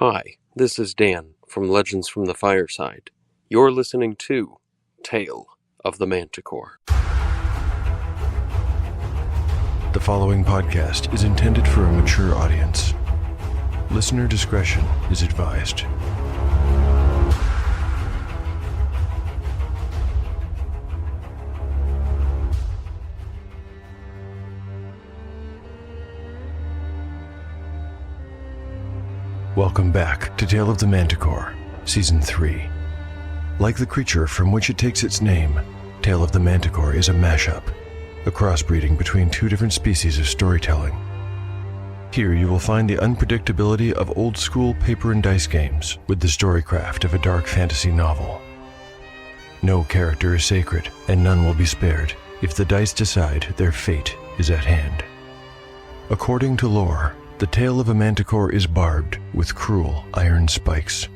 Hi, this is Dan from Legends from the Fireside. You're listening to Tale of the Manticore. The following podcast is intended for a mature audience. Listener discretion is advised. Welcome back to Tale of the Manticore, Season 3. Like the creature from which it takes its name, Tale of the Manticore is a mashup, a crossbreeding between two different species of storytelling. Here you will find the unpredictability of old-school paper and dice games with the storycraft of a dark fantasy novel. No character is sacred, and none will be spared if the dice decide their fate is at hand. According to lore, the tail of a manticore is barbed with cruel iron spikes.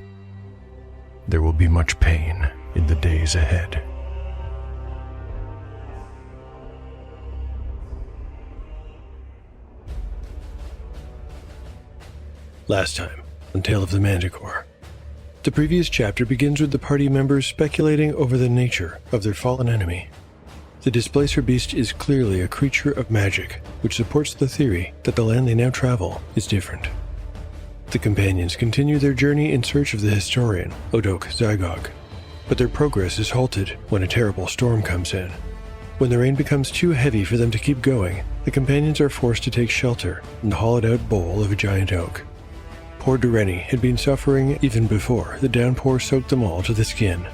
There will be much pain in the days ahead. Last time on Tale of the Manticore. The previous chapter begins with the party members speculating over the nature of their fallen enemy. The Displacer Beast is clearly a creature of magic, which supports the theory that the land they now travel is different. The companions continue their journey in search of the historian, Odok Zygog, but their progress is halted when a terrible storm comes in. When the rain becomes too heavy for them to keep going, the companions are forced to take shelter in the hollowed-out bole of a giant oak. Poor Dureni had been suffering even before the downpour soaked them all to the skin.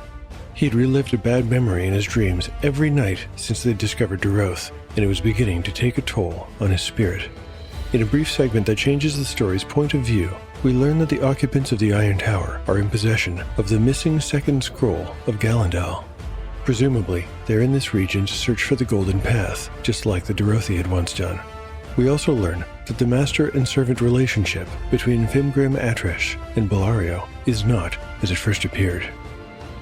He had relived a bad memory in his dreams every night since they discovered Duroth, and it was beginning to take a toll on his spirit. In a brief segment that changes the story's point of view, we learn that the occupants of the Iron Tower are in possession of the missing second scroll of Gallandal. Presumably, they're in this region to search for the Golden Path, just like the Durothi had once done. We also learn that the master and servant relationship between Fimgrim Atresh and Bellario is not as it first appeared.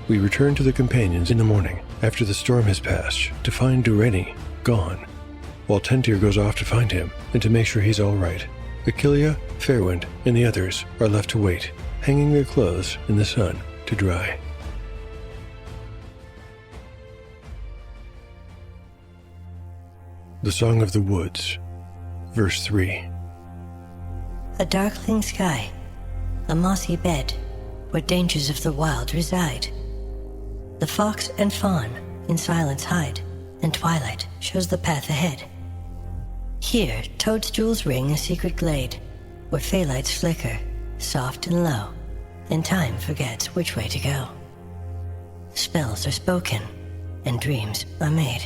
We return to the companions in the morning, after the storm has passed, to find Dureni gone, while Tentir goes off to find him and to make sure he's all right. Achillia, Fairwind, and the others are left to wait, hanging their clothes in the sun to dry. The Song of the Woods, Verse 3. A darkling sky, a mossy bed, where dangers of the wild reside. The fox and fawn in silence hide, and twilight shows the path ahead. Here, toadstools ring a secret glade, where phalites flicker, soft and low, and time forgets which way to go. Spells are spoken, and dreams are made.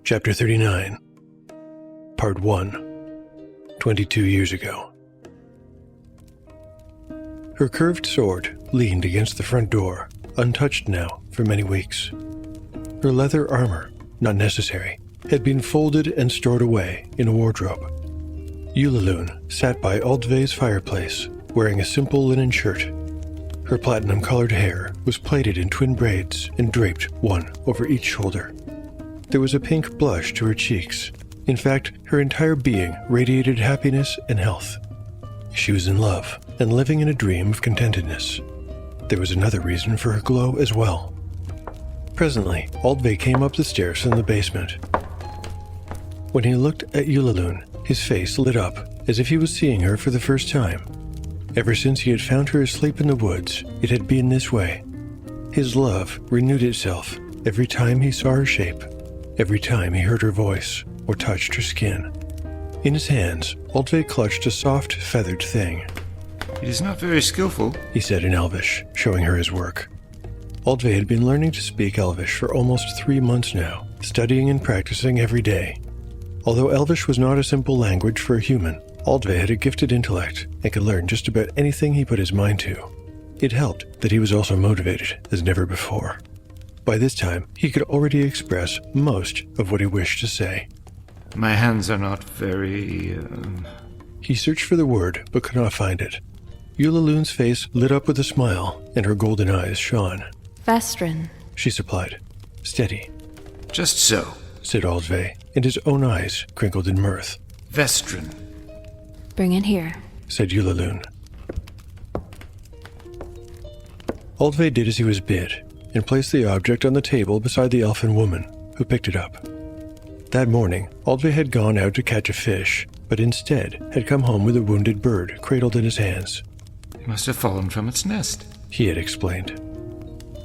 Chapter 39, Part 1, 22 years ago. Her curved sword leaned against the front door, untouched now for many weeks. Her leather armor, not necessary, had been folded and stored away in a wardrobe. Eulaloon sat by Aldve's fireplace, wearing a simple linen shirt. Her platinum-colored hair was plaited in twin braids and draped one over each shoulder. There was a pink blush to her cheeks. In fact, her entire being radiated happiness and health. She was in love and living in a dream of contentedness. There was another reason for her glow as well. Presently, Aldve came up the stairs from the basement. When he looked at Eulaloon, his face lit up as if he was seeing her for the first time. Ever since he had found her asleep in the woods, it had been this way. His love renewed itself every time he saw her shape, every time he heard her voice or touched her skin. In his hands, Aldve clutched a soft, feathered thing. It is not very skillful, he said in Elvish, showing her his work. Aldve had been learning to speak Elvish for almost 3 months now, studying and practicing every day. Although Elvish was not a simple language for a human, Aldve had a gifted intellect and could learn just about anything he put his mind to. It helped that he was also motivated as never before. By this time, he could already express most of what he wished to say. My hands are not very... He searched for the word, but could not find it. Eulaloon's face lit up with a smile, and her golden eyes shone. Vestrin, she supplied. Steady. Just so, said Aldve, and his own eyes crinkled in mirth. Vestrin. Bring it here. Said Eulaloon. Aldve did as he was bid, and placed the object on the table beside the elfin woman, who picked it up. That morning, Aldve had gone out to catch a fish, but instead had come home with a wounded bird cradled in his hands. It must have fallen from its nest, he had explained.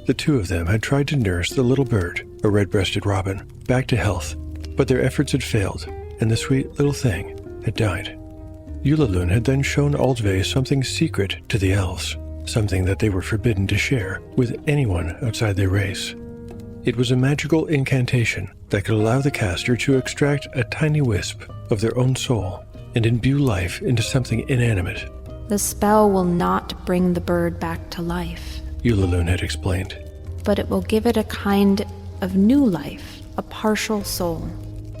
The two of them had tried to nurse the little bird, a red-breasted robin, back to health, but their efforts had failed, and the sweet little thing had died. Eulaloon had then shown Aldve something secret to the elves, something that they were forbidden to share with anyone outside their race. It was a magical incantation that could allow the caster to extract a tiny wisp of their own soul and imbue life into something inanimate. The spell will not bring the bird back to life, Eulaloon had explained. but it will give it a kind of new life, a partial soul.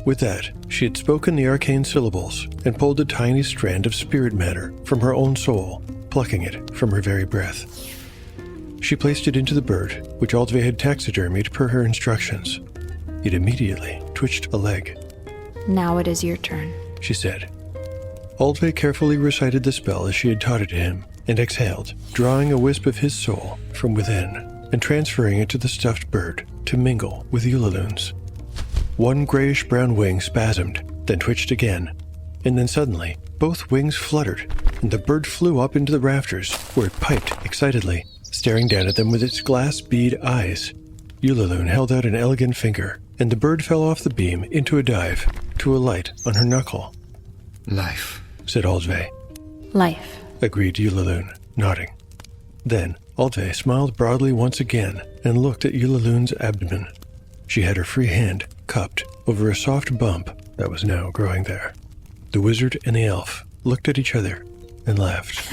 With that, she had spoken the arcane syllables and pulled a tiny strand of spirit matter from her own soul, plucking it from her very breath. She placed it into the bird, which Aldve had taxidermied per her instructions. It immediately twitched a leg. Now it is your turn. She said. Aldve carefully recited the spell as she had taught it to him, and exhaled, drawing a wisp of his soul from within, and transferring it to the stuffed bird to mingle with Eulaloon's. One grayish-brown wing spasmed, then twitched again, and then suddenly, both wings fluttered, and the bird flew up into the rafters, where it piped excitedly, staring down at them with its glass bead eyes. Eulaloon held out an elegant finger, and the bird fell off the beam into a dive, to alight on her knuckle. Life, said Aldve. Life. Agreed Eulaloon, nodding. Then Aldve smiled broadly once again and looked at Eulaloon's abdomen. She had her free hand cupped over a soft bump that was now growing there. The wizard and the elf looked at each other and laughed.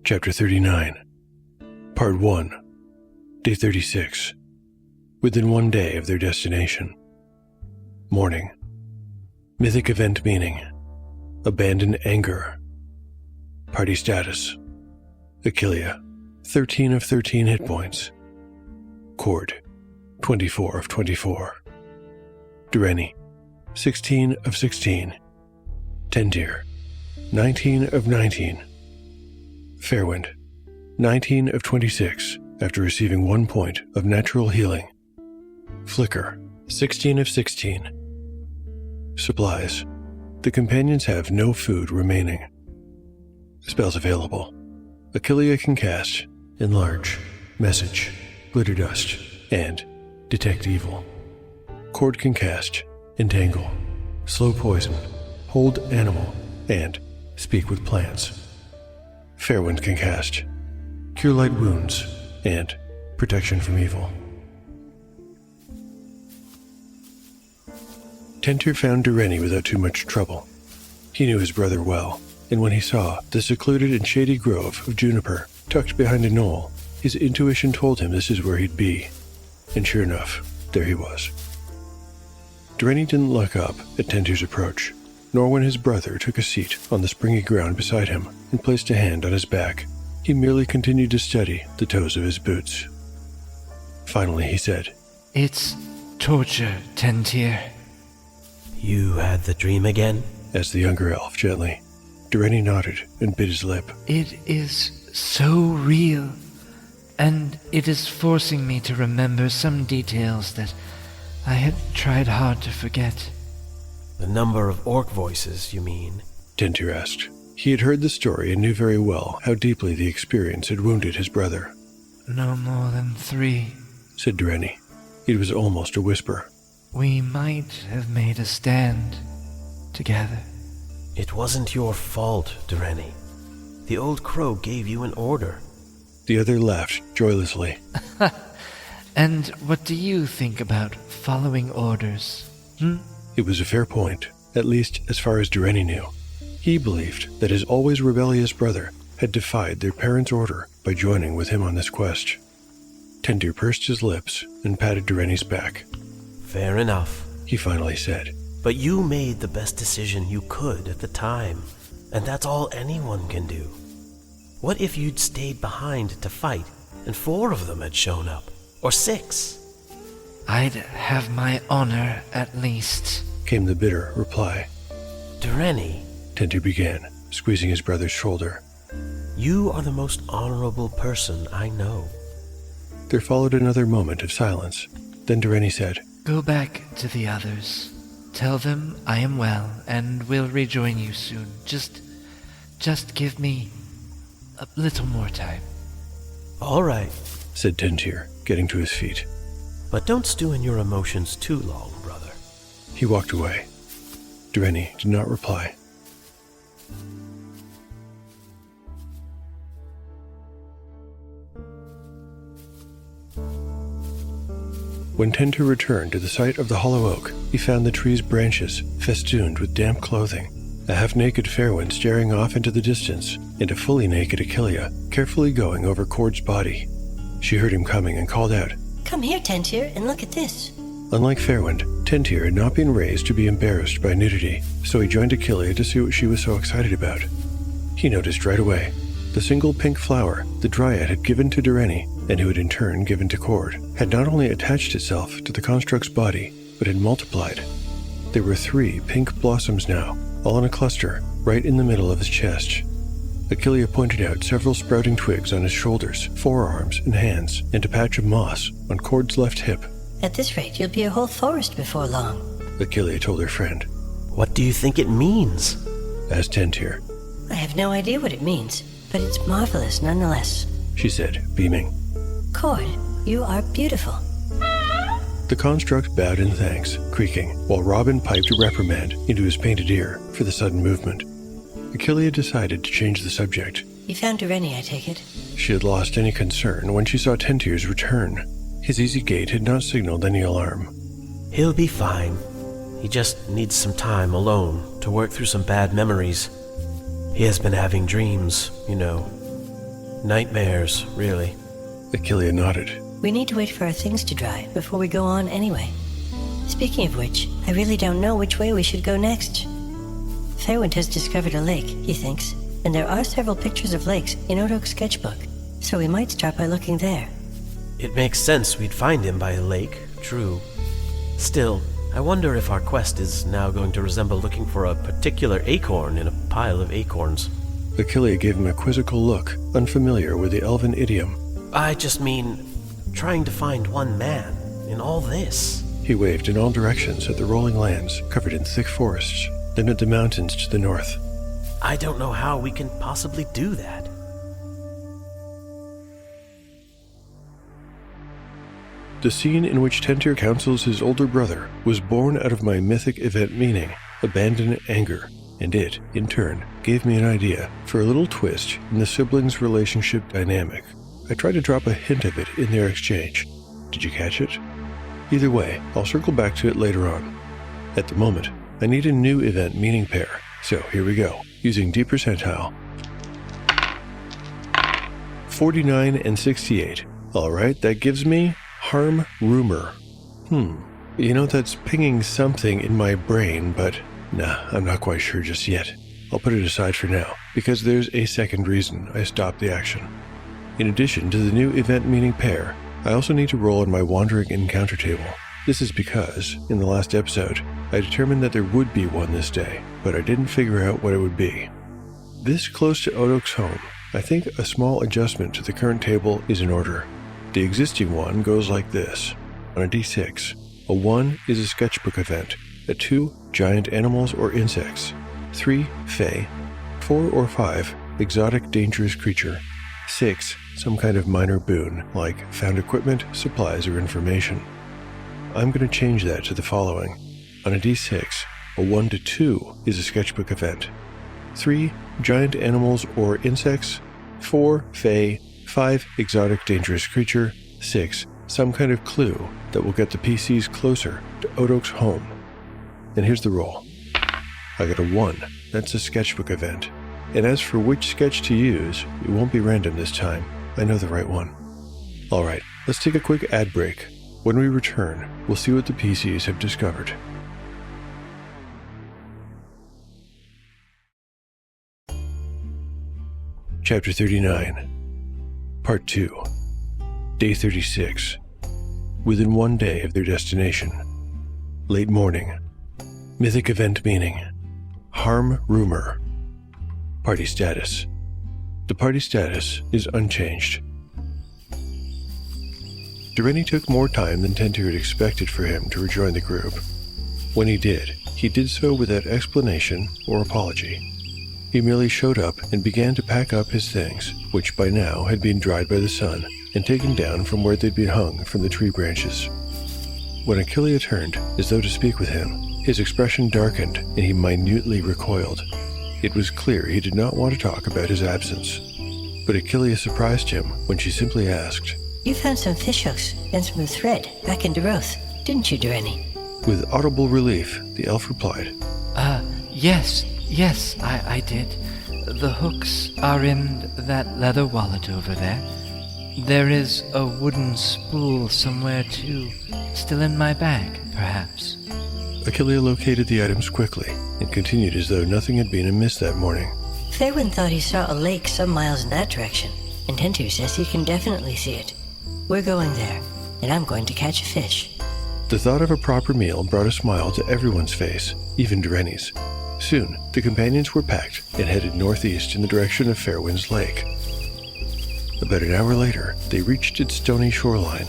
Chapter 39. Part 1. Day 36. Within 1 day of their destination. Morning. Mythic event meaning. Abandoned anger. Party status. Achillea, 13 of 13 hit points. Cord, 24 of 24. Dureni, 16 of 16. Tentir, 19 of 19. Fairwind, 19 of 26 after receiving 1 point of natural healing. Flicker, 16 of 16. Supplies. The companions have no food remaining. Spells available. Achillea can cast Enlarge, Message, Glitter Dust, and Detect Evil. Cord can cast Entangle, Slow Poison, Hold Animal, and Speak with Plants. Fairwind can cast Cure Light Wounds and Protection from Evil. Tentir found Dureni without too much trouble. He knew his brother well, and when he saw the secluded and shady grove of juniper tucked behind a knoll, his intuition told him this is where he'd be. And sure enough, there he was. Dureni didn't look up at Tentir's approach, nor when his brother took a seat on the springy ground beside him and placed a hand on his back. He merely continued to study the toes of his boots. Finally, he said, "It's torture, Tentir." You had the dream again? asked the younger elf gently. Dureni nodded and bit his lip. It is so real, and it is forcing me to remember some details that I had tried hard to forget. The number of orc voices, you mean? Tentir asked. He had heard the story and knew very well how deeply the experience had wounded his brother. No more than 3. Said Dureni. It was almost a whisper. We might have made a stand together. It wasn't your fault, Dureni. The old crow gave you an order. The other laughed joylessly. And what do you think about following orders? It was a fair point, at least as far as Dureni knew. He believed that his always rebellious brother had defied their parents' order by joining with him on this quest. Tentir pursed his lips and patted Dureni's back. Fair enough, he finally said. But you made the best decision you could at the time, and that's all anyone can do. What if you'd stayed behind to fight and 4 of them had shown up. Or 6. I'd have my honor at least, came the bitter reply. Dureni, Tentir began, squeezing his brother's shoulder. you are the most honorable person I know. There followed another moment of silence. Then Dureni said, Go back to the others. Tell them I am well and will rejoin you soon. Just give me a little more time. All right, said Tentir, getting to his feet. but don't stew in your emotions too long, brother. He walked away. Dureni did not reply. When Tentir returned to the site of the hollow oak, he found the tree's branches festooned with damp clothing, a half-naked Fairwind staring off into the distance, and a fully naked Achillea carefully going over Cord's body. She heard him coming and called out. Come here, Tentir, and look at this. Unlike Fairwind, Tentir had not been raised to be embarrassed by nudity, so he joined Achillea to see what she was so excited about. He noticed right away. The single pink flower the Dryad had given to Dureni, and who had in turn given to Cord, had not only attached itself to the construct's body, but had multiplied. There were 3 pink blossoms now, all in a cluster, right in the middle of his chest. Achillea pointed out several sprouting twigs on his shoulders, forearms, and hands, and a patch of moss on Cord's left hip. At this rate, you'll be a whole forest before long. Achillea told her friend. What do you think it means? Asked Tentir. I have no idea what it means, but it's marvelous nonetheless. She said, beaming. Cord, you are beautiful. The construct bowed in thanks, creaking, while Robin piped a reprimand into his painted ear for the sudden movement. Achillea decided to change the subject. You found Dureni, I take it? She had lost any concern when she saw Tentir's return. His easy gait had not signaled any alarm. He'll be fine. He just needs some time alone to work through some bad memories. He has been having dreams, you know. Nightmares, really. Achillea nodded. We need to wait for our things to dry before we go on anyway. Speaking of which, I really don't know which way we should go next. Fairwind has discovered a lake, he thinks, and there are several pictures of lakes in Odok's sketchbook, so we might start by looking there. It makes sense we'd find him by a lake, true. Still, I wonder if our quest is now going to resemble looking for a particular acorn in a pile of acorns. Achillea gave him a quizzical look, unfamiliar with the elven idiom. I just mean, trying to find one man in all this. He waved in all directions at the rolling lands covered in thick forests, then at the mountains to the north. I don't know how we can possibly do that. The scene in which Tentir counsels his older brother was born out of my mythic event meaning, abandoned anger, and it, in turn, gave me an idea for a little twist in the siblings' relationship dynamic. I tried to drop a hint of it in their exchange. Did you catch it? Either way, I'll circle back to it later on. At the moment, I need a new event meaning pair, so here we go, using D percentile. 49 and 68. Alright, that gives me harm rumor. You know, that's pinging something in my brain, but nah, I'm not quite sure just yet. I'll put it aside for now, because there's a second reason I stopped the action. In addition to the new event meaning pair, I also need to roll on my wandering encounter table. This is because, in the last episode, I determined that there would be one this day, but I didn't figure out what it would be. This close to Odok's home, I think a small adjustment to the current table is in order. The existing one goes like this. On a d6, a 1 is a sketchbook event, a 2, giant animals or insects, 3, fae, 4 or 5, exotic dangerous creature, 6, some kind of minor boon, like found equipment, supplies, or information. I'm going to change that to the following. On a d6, a 1 to 2 is a sketchbook event, 3, giant animals or insects, 4, fae, 5, exotic dangerous creature, 6, some kind of clue that will get the PCs closer to Odok's home. And here's the roll. I got a 1, that's a sketchbook event. And as for which sketch to use, it won't be random this time. I know the right one. Alright, let's take a quick ad break. When we return, we'll see what the PCs have discovered. Chapter 39, Part 2. Day 36. Within 1 day of their destination. Late morning. Mythic event meaning. Harm rumor. Party status. The party status is unchanged. Dureni took more time than Tentu had expected for him to rejoin the group. When he did so without explanation or apology. He merely showed up and began to pack up his things, which by now had been dried by the sun and taken down from where they'd been hung from the tree branches. When Achillea turned, as though to speak with him, his expression darkened and he minutely recoiled. It was clear he did not want to talk about his absence. But Achillea surprised him when she simply asked, You found some fishhooks and some thread back in Doroth, didn't you, Dureni? With audible relief, the elf replied, Yes, I did. The hooks are in that leather wallet over there. There is a wooden spool somewhere too, still in my bag, perhaps. Achillea located the items quickly and continued as though nothing had been amiss that morning. Fairwind thought he saw a lake some miles in that direction, and Tentu says he can definitely see it. We're going there, and I'm going to catch a fish. The thought of a proper meal brought a smile to everyone's face, even Dureni's. Soon, the companions were packed and headed northeast in the direction of Fairwind's lake. About an hour later, they reached its stony shoreline,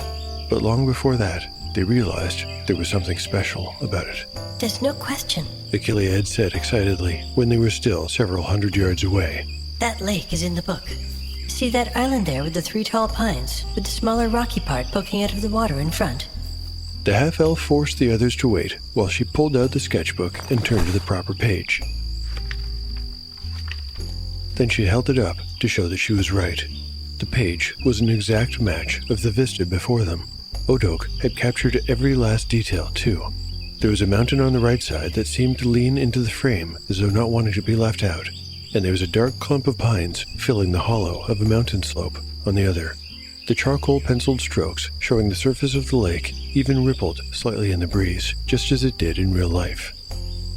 but long before that, they realized there was something special about it. There's no question. Achillea had said excitedly when they were still several hundred yards away. That lake is in the book. See that island there with the 3 tall pines, with the smaller rocky part poking out of the water in front? The half-elf forced the others to wait while she pulled out the sketchbook and turned to the proper page. Then she held it up to show that she was right. The page was an exact match of the vista before them. Odok had captured every last detail, too. There was a mountain on the right side that seemed to lean into the frame as though not wanting to be left out, and there was a dark clump of pines filling the hollow of a mountain slope on the other. The charcoal-penciled strokes showing the surface of the lake even rippled slightly in the breeze, just as it did in real life.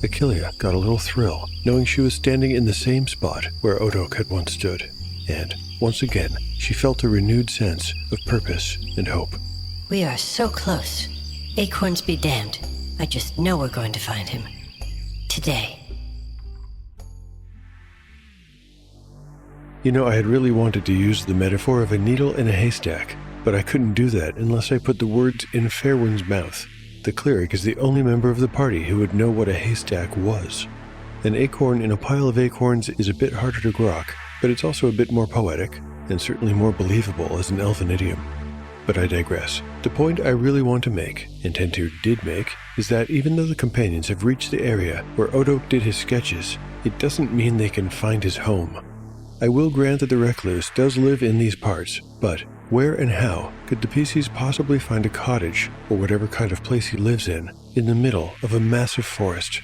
Achillea got a little thrill, knowing she was standing in the same spot where Odok had once stood, and, once again, she felt a renewed sense of purpose and hope. We are so close. Acorns be damned. I just know we're going to find him. Today. You know, I had really wanted to use the metaphor of a needle in a haystack, but I couldn't do that unless I put the words in Fairwind's mouth. The cleric is the only member of the party who would know what a haystack was. An acorn in a pile of acorns is a bit harder to grok, but it's also a bit more poetic, and certainly more believable as an elfin idiom. But I digress. The point I really want to make, and Tentu did make, is that even though the companions have reached the area where Odok did his sketches, it doesn't mean they can find his home. I will grant that the recluse does live in these parts, but where and how could the PCs possibly find a cottage, or whatever kind of place he lives in the middle of a massive forest?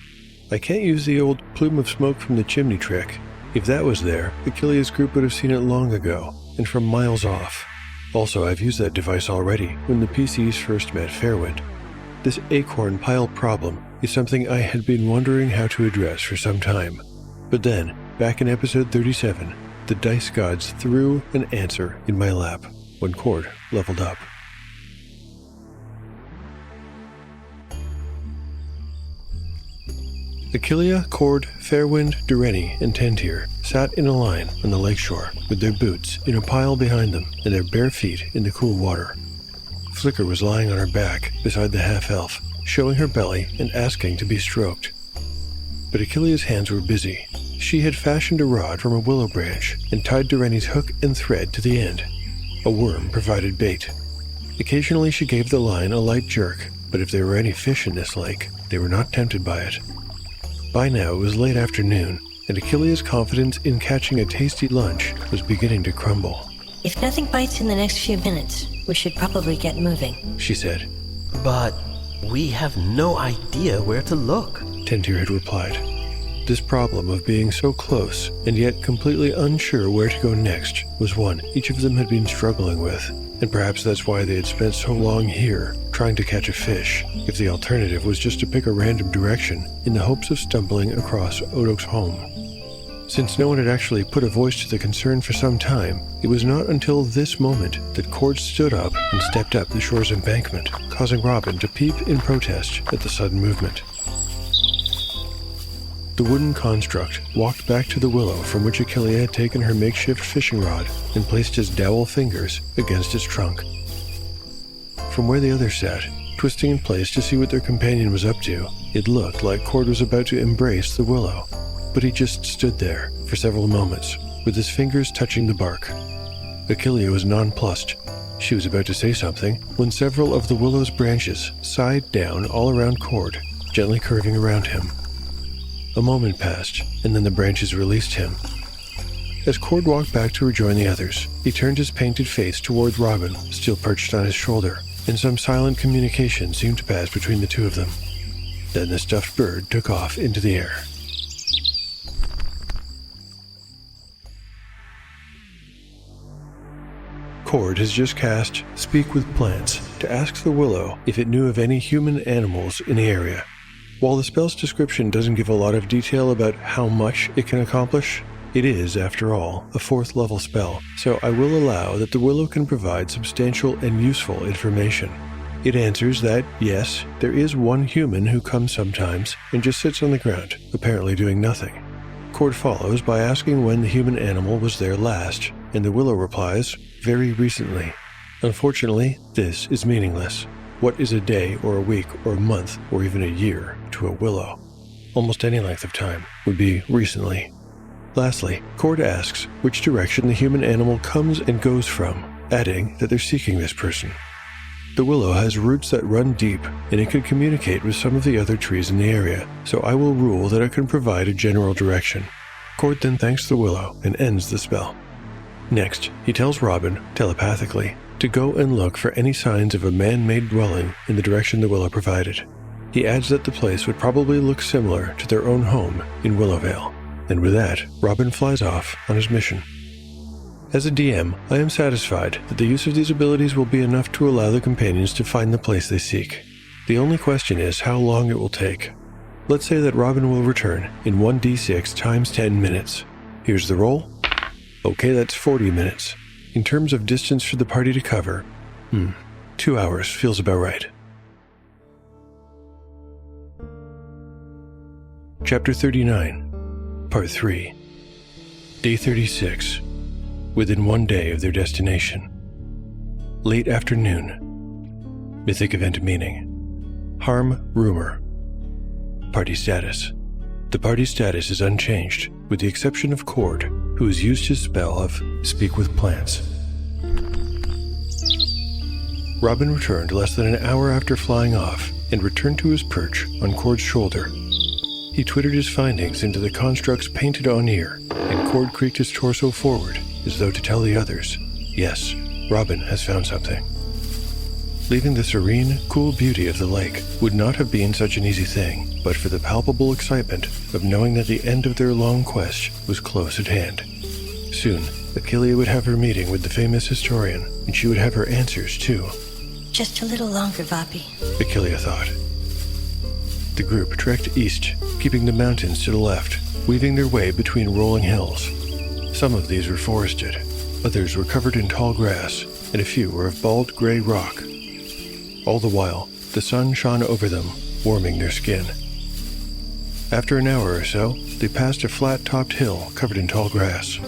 I can't use the old plume of smoke from the chimney trick. If that was there, Achillea's group would have seen it long ago, and from miles off. Also, I've used that device already when the PCs first met Fairwind. This acorn pile problem is something I had been wondering how to address for some time. But then, back in episode 37, the dice gods threw an answer in my lap when Cord leveled up. Achillea, Cord, Fairwind, Dureni, and Tentir sat in a line on the lakeshore with their boots in a pile behind them and their bare feet in the cool water. Flicker was lying on her back beside the half-elf, showing her belly and asking to be stroked. But Achillea's hands were busy. She had fashioned a rod from a willow branch and tied Dureni's hook and thread to the end. A worm provided bait. Occasionally she gave the line a light jerk, but if there were any fish in this lake, they were not tempted by it. By now it was late afternoon, and Achillea's confidence in catching a tasty lunch was beginning to crumble. If nothing bites in the next few minutes, we should probably get moving, she said. But we have no idea where to look, Tentir had replied. This problem of being so close and yet completely unsure where to go next was one each of them had been struggling with, and perhaps that's why they had spent so long here trying to catch a fish, if the alternative was just to pick a random direction in the hopes of stumbling across Odok's home. Since no one had actually put a voice to the concern for some time, it was not until this moment that Cord stood up and stepped up the shore's embankment, causing Robin to peep in protest at the sudden movement. The wooden construct walked back to the willow from which Achillea had taken her makeshift fishing rod and placed his dowel fingers against its trunk. From where the others sat, twisting in place to see what their companion was up to, it looked like Cord was about to embrace the willow, but he just stood there for several moments, with his fingers touching the bark. Achillea was nonplussed. She was about to say something when several of the willow's branches sighed down all around Cord, gently curving around him. A moment passed, and then the branches released him. As Cord walked back to rejoin the others, he turned his painted face toward Robin, still perched on his shoulder, and some silent communication seemed to pass between the two of them. Then the stuffed bird took off into the air. Cord has just cast Speak with Plants to ask the willow if it knew of any human animals in the area. While the spell's description doesn't give a lot of detail about how much it can accomplish, it is, after all, a 4th level spell, so I will allow that the willow can provide substantial and useful information. It answers that, yes, there is one human who comes sometimes and just sits on the ground, apparently doing nothing. Cord follows by asking when the human animal was there last, and the willow replies, very recently. Unfortunately, this is meaningless. What is a day or a week or a month or even a year to a willow? Almost any length of time would be recently. Lastly, Cord asks which direction the human animal comes and goes from, adding that they're seeking this person. The willow has roots that run deep, and it could communicate with some of the other trees in the area, so I will rule that it can provide a general direction. Cord then thanks the willow and ends the spell. Next, he tells Robin, telepathically, to go and look for any signs of a man-made dwelling in the direction the willow provided. He adds that the place would probably look similar to their own home in Willowvale, and with that, Robin flies off on his mission. As a DM, I am satisfied that the use of these abilities will be enough to allow the companions to find the place they seek. The only question is how long it will take. Let's say that Robin will return in 1d6 times 10 minutes. Here's the roll. Okay, that's 40 minutes. In terms of distance for the party to cover, 2 hours feels about right. Chapter 39, Part 3. Day 36. Within 1 day of their destination. Late afternoon. Mythic event meaning. Harm rumor. Party status. The party status is unchanged, with the exception of Cord, who has used his spell of Speak with Plants. Robin returned less than an hour after flying off and returned to his perch on Cord's shoulder. He twittered his findings into the construct's painted-on ear, and Cord creaked his torso forward as though to tell the others, yes, Robin has found something. Leaving the serene, cool beauty of the lake would not have been such an easy thing, but for the palpable excitement of knowing that the end of their long quest was close at hand. Soon, Achillea would have her meeting with the famous historian, and she would have her answers, too. Just a little longer, Vapi. Achillea thought. The group trekked east, keeping the mountains to the left, weaving their way between rolling hills. Some of these were forested, others were covered in tall grass, and a few were of bald gray rock. All the while, the sun shone over them, warming their skin. After an hour or so, they passed a flat-topped hill covered in tall grass.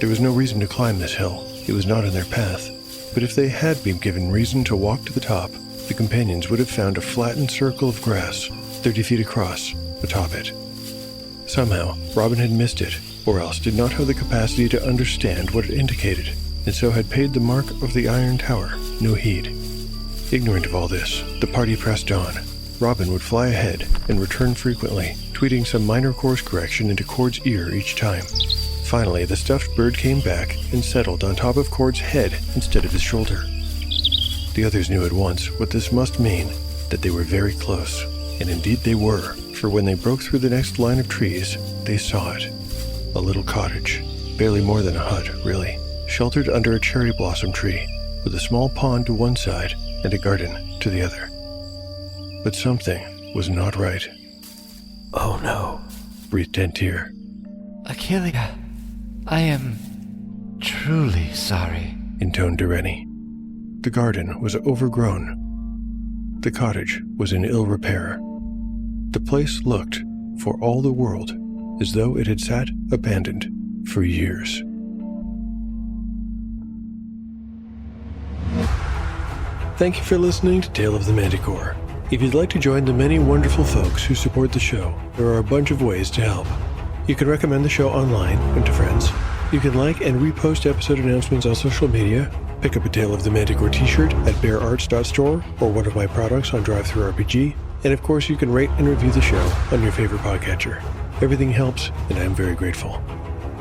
There was no reason to climb this hill. It was not in their path. But if they had been given reason to walk to the top, the companions would have found a flattened circle of grass, 30 feet across, atop it. Somehow, Robin had missed it, or else did not have the capacity to understand what it indicated, and so had paid the mark of the Iron Tower no heed. Ignorant of all this, the party pressed on. Robin would fly ahead and return frequently, tweeting some minor course correction into Cord's ear each time. Finally, the stuffed bird came back and settled on top of Cord's head instead of his shoulder. The others knew at once what this must mean, that they were very close. And indeed they were, for when they broke through the next line of trees, they saw it. A little cottage, barely more than a hut, really, sheltered under a cherry blossom tree, with a small pond to one side and a garden to the other. But something was not right. Oh no, breathed Dentir. Achillia, I am truly sorry, intoned Direni. The garden was overgrown. The cottage was in ill repair. The place looked, for all the world, as though it had sat abandoned for years. Thank you for listening to Tale of the Manticore. If you'd like to join the many wonderful folks who support the show, there are a bunch of ways to help. You can recommend the show online and to friends. You can like and repost episode announcements on social media, pick up a Tale of the Manticore t-shirt at beararts.store or one of my products on DriveThruRPG, and of course you can rate and review the show on your favorite podcatcher. Everything helps, and I'm very grateful.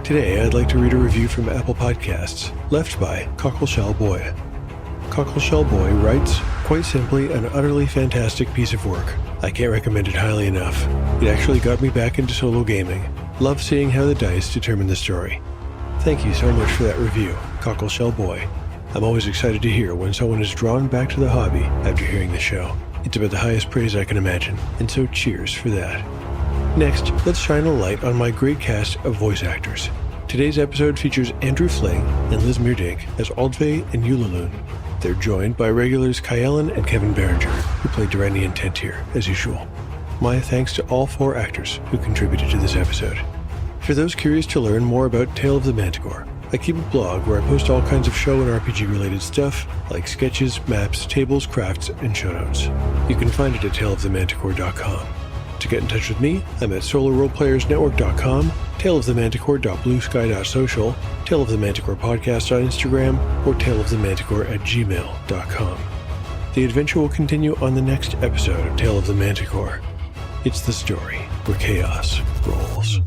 Today I'd like to read a review from Apple Podcasts, left by Cockleshell Boy. Cockleshell Boy writes, quite simply, an utterly fantastic piece of work. I can't recommend it highly enough. It actually got me back into solo gaming. Love seeing how the dice determine the story. Thank you so much for that review, Cockleshell Boy. I'm always excited to hear when someone is drawn back to the hobby after hearing the show. It's about the highest praise I can imagine, and so cheers for that. Next, let's shine a light on my great cast of voice actors. Today's episode features Andrew Fling and Liz Meerdink as Aldve and Ulaloon. They're joined by regulars Kyellen and Kevin Berenger, who play Direni and Tentir, as usual. My thanks to all 4 actors who contributed to this episode. For those curious to learn more about Tale of the Manticore, I keep a blog where I post all kinds of show and RPG-related stuff, like sketches, maps, tables, crafts, and show notes. You can find it at taleofthemanticore.com. To get in touch with me, I'm at soloroleplayersnetwork.com, taleofthemanticore.bluesky.social, Tale of the Manticore podcast on Instagram, or taleofthemanticore@gmail.com. The adventure will continue on the next episode of Tale of the Manticore. It's the story where chaos rolls.